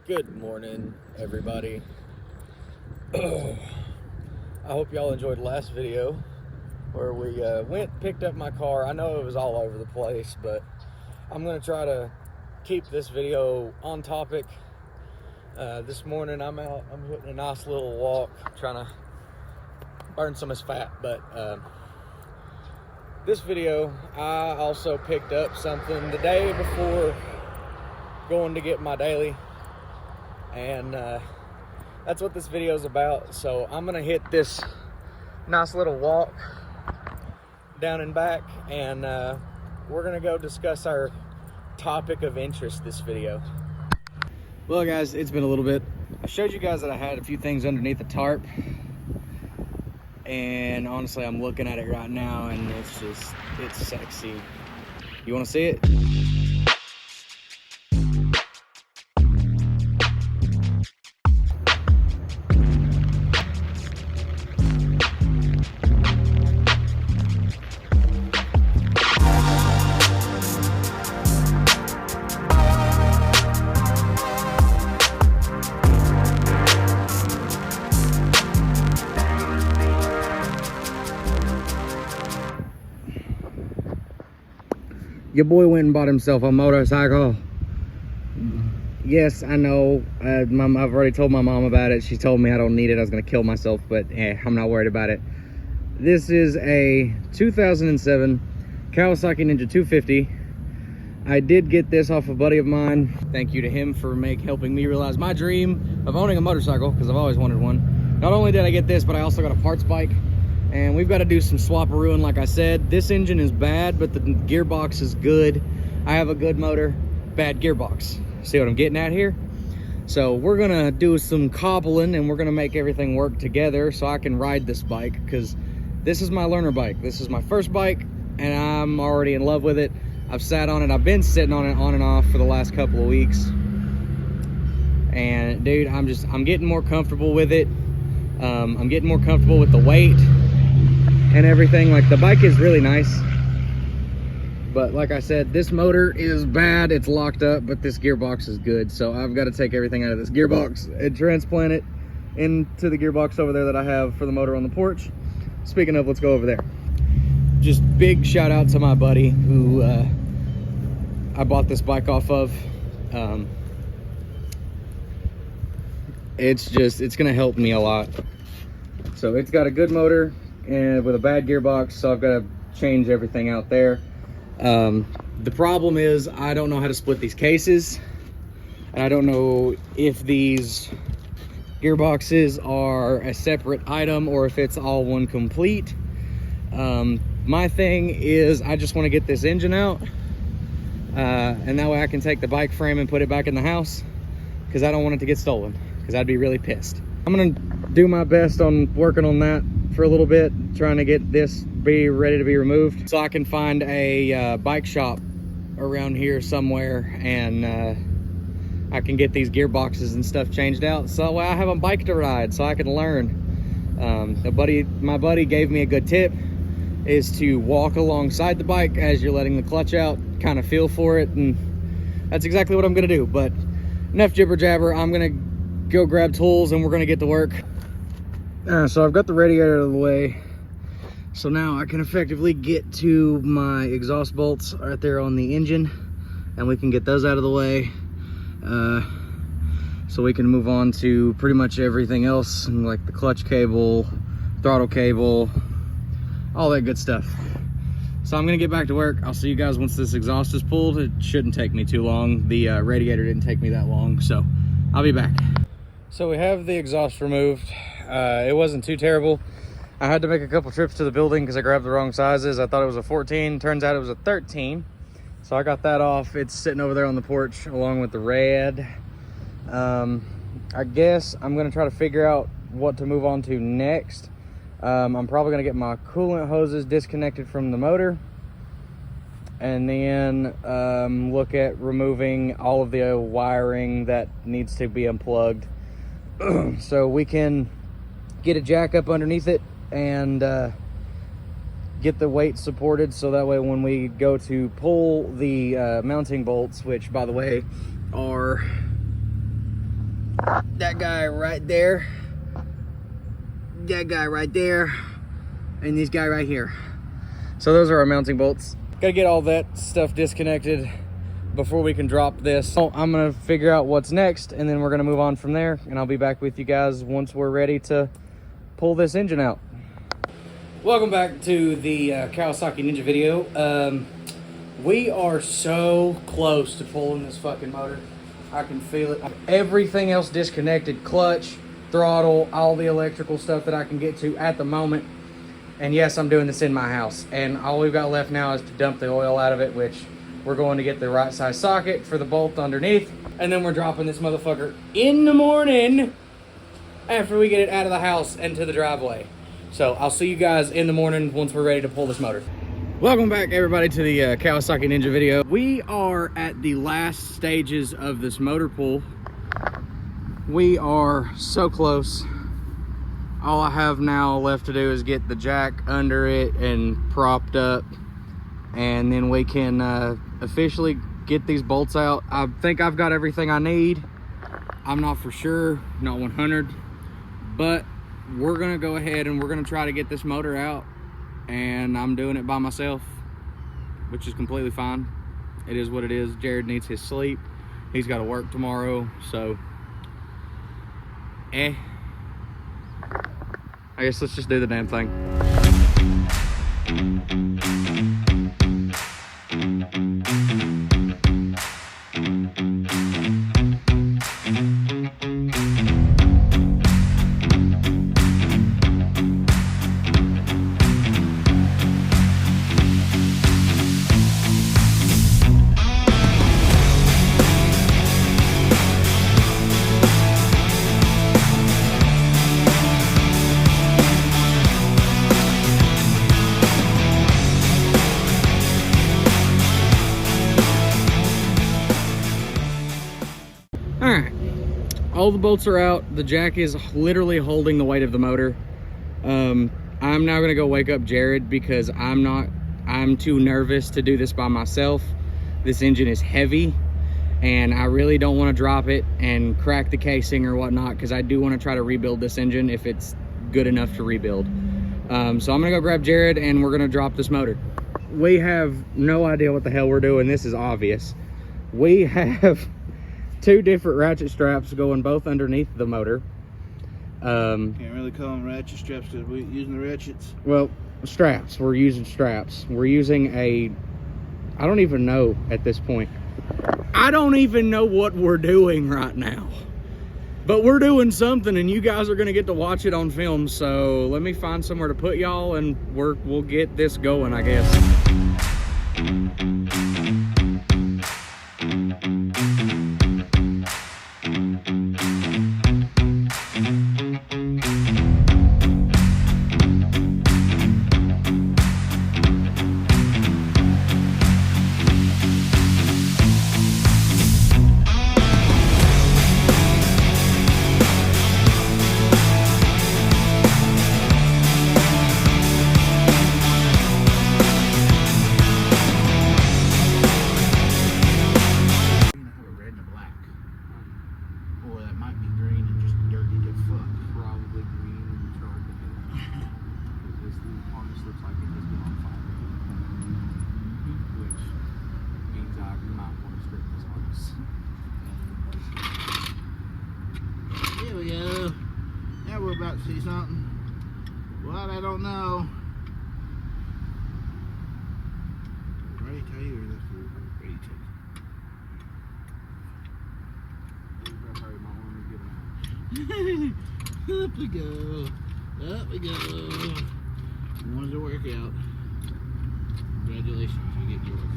Good morning, everybody. I hope y'all enjoyed the last video where we picked up my car. I know it was all over the place, but I'm going to try to keep this video on topic. This morning I'm hitting a nice little walk, trying to burn some of this fat, but this video, I also picked up something the day before going to get my daily, and that's what this video is about. So I'm gonna hit this nice little walk down and back, and we're gonna go discuss our topic of interest this video. Well guys, it's been a little bit. I showed you guys that I had a few things underneath the tarp, and honestly I'm looking at it right now and it's sexy. You want to see it? Your boy went and bought himself a motorcycle. Yes, I know. I've already told my mom about it. She told me I don't need it. I was going to kill myself, but I'm not worried about it. This is a 2007 Kawasaki Ninja 250. I did get this off a buddy of mine. Thank you to him for helping me realize my dream of owning a motorcycle, because I've always wanted one. Not only did I get this, but I also got a parts bike. And we've got to do some swap-a-rooing, like I said. This engine is bad, but the gearbox is good. I have a good motor, bad gearbox. See what I'm getting at here? So we're gonna do some cobbling, and we're gonna make everything work together so I can ride this bike, because this is my learner bike. This is my first bike, and I'm already in love with it. I've sat on it. I've been sitting on it on and off for the last couple of weeks. And dude, I'm getting more comfortable with it. I'm getting more comfortable with the weight and everything. Like, the bike is really nice, but like I said, this motor is bad. It's locked up, but this gearbox is good. So I've got to take everything out of this gearbox and transplant it into the gearbox over there that I have for the motor on the porch. Speaking of, let's go over there. Just big shout out to my buddy who I bought this bike off of. It's gonna help me a lot. So it's got a good motor and with a bad gearbox, so I've got to change everything out there. The problem is I don't know how to split these cases, and I don't know if these gearboxes are a separate item or if it's all one complete. My thing is I just want to get this engine out, and that way I can take the bike frame and put it back in the house, because I don't want it to get stolen, because I'd be really pissed. I'm gonna do my best on working on that for a little bit, trying to get this ready to be removed, so I can find a bike shop around here somewhere, and I can get these gearboxes and stuff changed out, so I have a bike to ride, so I can learn. My buddy gave me a good tip, is to walk alongside the bike as you're letting the clutch out, kind of feel for it, and that's exactly what I'm gonna do. But enough jibber jabber. I'm gonna go grab tools and we're gonna get to work. So I've got the radiator out of the way, so now I can effectively get to my exhaust bolts right there on the engine, and we can get those out of the way, so we can move on to pretty much everything else, like the clutch cable, throttle cable, all that good stuff. So I'm gonna get back to work. I'll see you guys once this exhaust is pulled. It shouldn't take me too long. The radiator didn't take me that long, so I'll be back. So we have the exhaust removed. It wasn't too terrible. I had to make a couple trips to the building because I grabbed the wrong sizes. I thought it was a 14, turns out it was a 13. So I got that off. It's sitting over there on the porch along with the red. I guess I'm gonna try to figure out what to move on to next. I'm probably gonna get my coolant hoses disconnected from the motor, and then look at removing all of the wiring that needs to be unplugged so we can get a jack up underneath it and get the weight supported, so that way when we go to pull the mounting bolts, which by the way are that guy right there, that guy right there, and this guy right here. So those are our mounting bolts. Gotta get all that stuff disconnected before we can drop this. So I'm gonna figure out what's next, and then we're gonna move on from there, and I'll be back with you guys once we're ready to pull this engine out. Welcome back to the Kawasaki Ninja video. We are so close to pulling this fucking motor. I can feel it. Everything else disconnected, clutch, throttle, all the electrical stuff that I can get to at the moment. And yes, I'm doing this in my house. And all we've got left now is to dump the oil out of it, which we're going to get the right size socket for the bolt underneath. And then we're dropping this motherfucker in the morning after we get it out of the house and to the driveway. So I'll see you guys in the morning once we're ready to pull this motor. Welcome back, everybody, to the Kawasaki Ninja video. We are at the last stages of this motor pull. We are so close. All I have now left to do is get the jack under it and propped up, and then we can officially get these bolts out. I think I've got everything I need. I'm not for sure, not 100, but we're gonna go ahead and we're gonna try to get this motor out, and I'm doing it by myself, which is completely fine. It is what it is. Jared needs his sleep. He's got to work tomorrow, so I guess let's just do the damn thing. All the bolts are out. The jack is literally holding the weight of the motor. I'm now gonna go wake up Jared because I'm too nervous to do this by myself. This engine is heavy and I really don't want to drop it and crack the casing or whatnot, because I do want to try to rebuild this engine if it's good enough to rebuild. So I'm gonna go grab Jared and we're gonna drop this motor. We have no idea what the hell we're doing. This is obvious. We have two different ratchet straps going both underneath the motor. Can't really call them ratchet straps because we're using the ratchets. Well, straps. We're using straps. We're using I don't even know at this point. I don't even know what we're doing right now. But we're doing something, and you guys are going to get to watch it on film. So let me find somewhere to put y'all, and we'll get this going, I guess. About to see something. What? I don't know. Ready to tell you, or that's ready to. Up we go. Up we go. Wanted to work out. Congratulations, you get your work.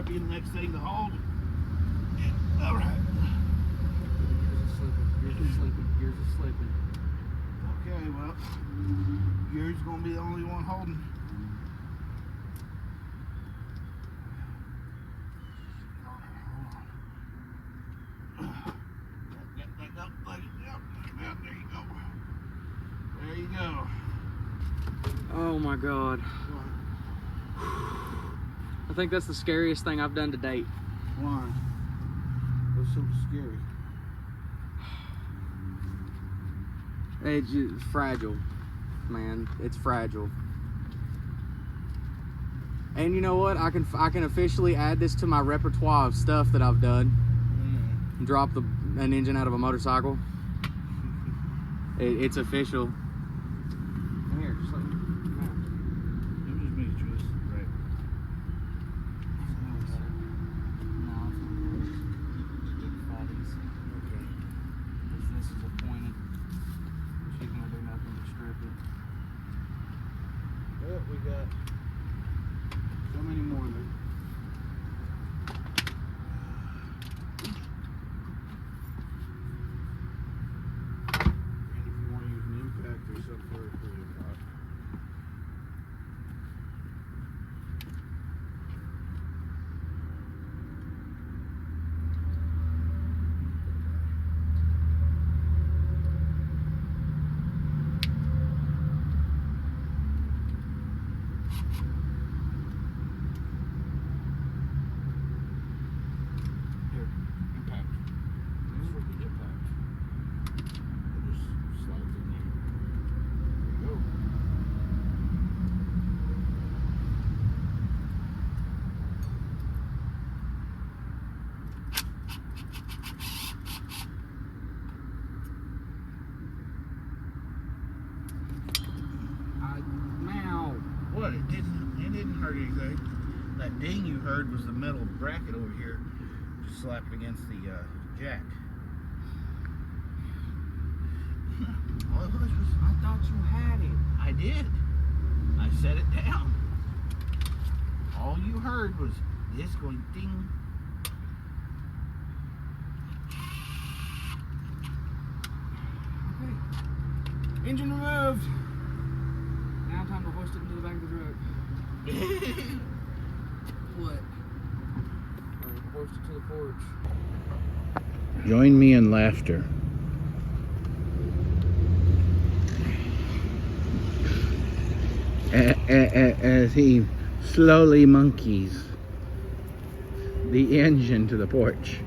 Be the next thing to hold. All right. Yours is slipping. Okay, well, yours is gonna be the only one holding. Oh my God. I think that's the scariest thing I've done to date. Why? What's so scary? It's just fragile, man. It's fragile. And you know what? I can officially add this to my repertoire of stuff that I've done. Drop an engine out of a motorcycle. It's official. Come here, just let me. Come on. Let me just make sure this is right. No, it's not those big fatties. Okay. Because this is a pointed. She's gonna do nothing but strip it. Well, we got so many more of them. And if you want to use an impact or something for your pot. Here, impact. This for the impact. It just slides in there. There you go. Now. What? It didn't hurt anything. That ding you heard was the metal bracket over here just slapped against the jack. All it was I thought you had it. I did. I set it down. All you heard was this going ding. Okay. Engine removed. Now time to hoist it into the back of the truck. What? Or hoist it to the porch. Join me in laughter. As he slowly monkeys the engine to the porch.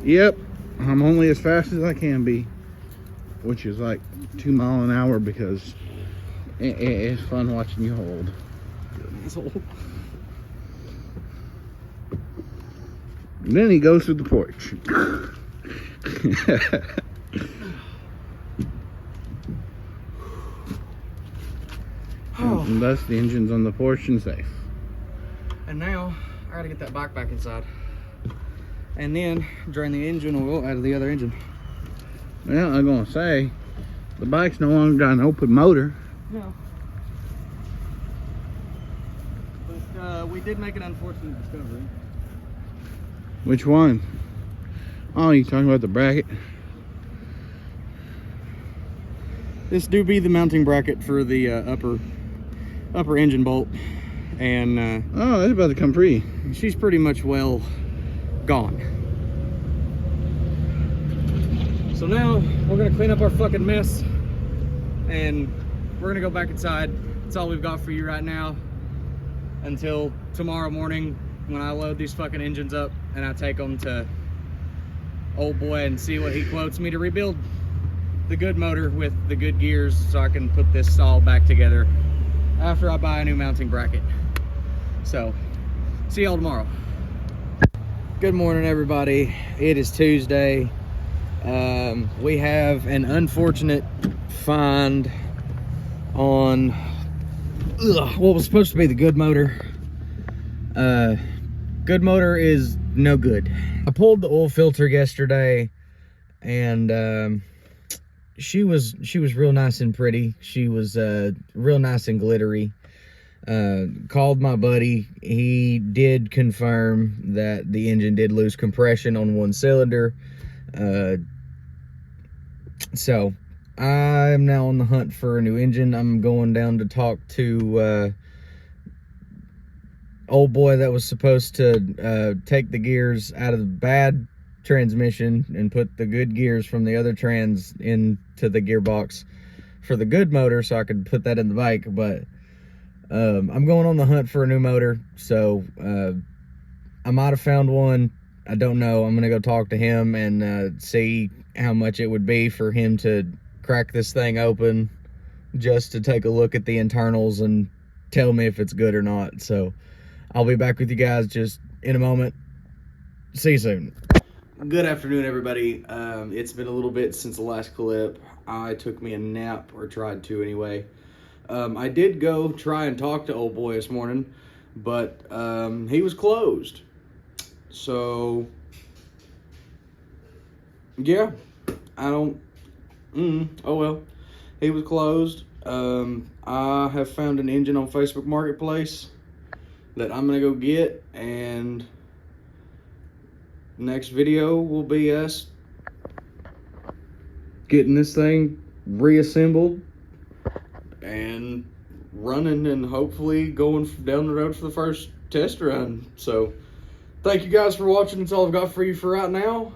Yep, I'm only as fast as I can be, which is like 2 miles an hour because it's fun watching you hold. And then he goes to the porch. And thus the engine's on the porch and safe. And now I gotta get that bike back inside. And then drain the engine oil out of the other engine. Well, I'm gonna say the bike's no longer got an open motor. No. But we did make an unfortunate discovery. Which one? Oh, you talking about the bracket? This do be the mounting bracket for the upper engine bolt, and Oh, that's about to come free. she's pretty much well gone. So now we're gonna clean up our fucking mess, and we're gonna go back inside. That's all we've got for you right now until tomorrow morning when I load these fucking engines up and I take them to old boy and see what he quotes me to rebuild the good motor with the good gears so I can put this all back together after I buy a new mounting bracket. So, see y'all tomorrow. Good morning, everybody. It is Tuesday. We have an unfortunate find on what was supposed to be the good motor. Good motor is no good. I pulled the oil filter yesterday, and she was real nice and pretty. She was real nice and glittery. Called my buddy. He did confirm that the engine did lose compression on one cylinder. So I'm now on the hunt for a new engine. I'm going down to talk to old boy that was supposed to take the gears out of the bad transmission and put the good gears from the other trans into the gearbox for the good motor so I could put that in the bike, but I'm going on the hunt for a new motor, so I might have found one. I don't know. I'm gonna go talk to him and see how much it would be for him to crack this thing open just to take a look at the internals and tell me if it's good or not. So I'll be back with you guys just in a moment. See you soon. Good afternoon, everybody. It's been a little bit since the last clip. I took me a nap, or tried to anyway. I did go try and talk to old boy this morning, but he was closed. So yeah, I don't, oh well, he was closed. I have found an engine on Facebook Marketplace that I'm gonna go get, and next video will be us getting this thing reassembled and running, and hopefully going down the road for the first test run. So thank you guys for watching. That's all I've got for you for right now.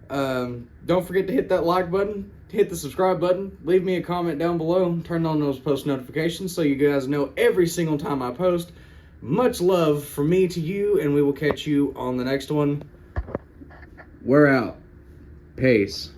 Don't forget to hit that like button, hit the subscribe button, leave me a comment down below, turn on those post notifications so you guys know every single time I post. Much love from me to you, and we will catch you on the next one. We're out. Peace.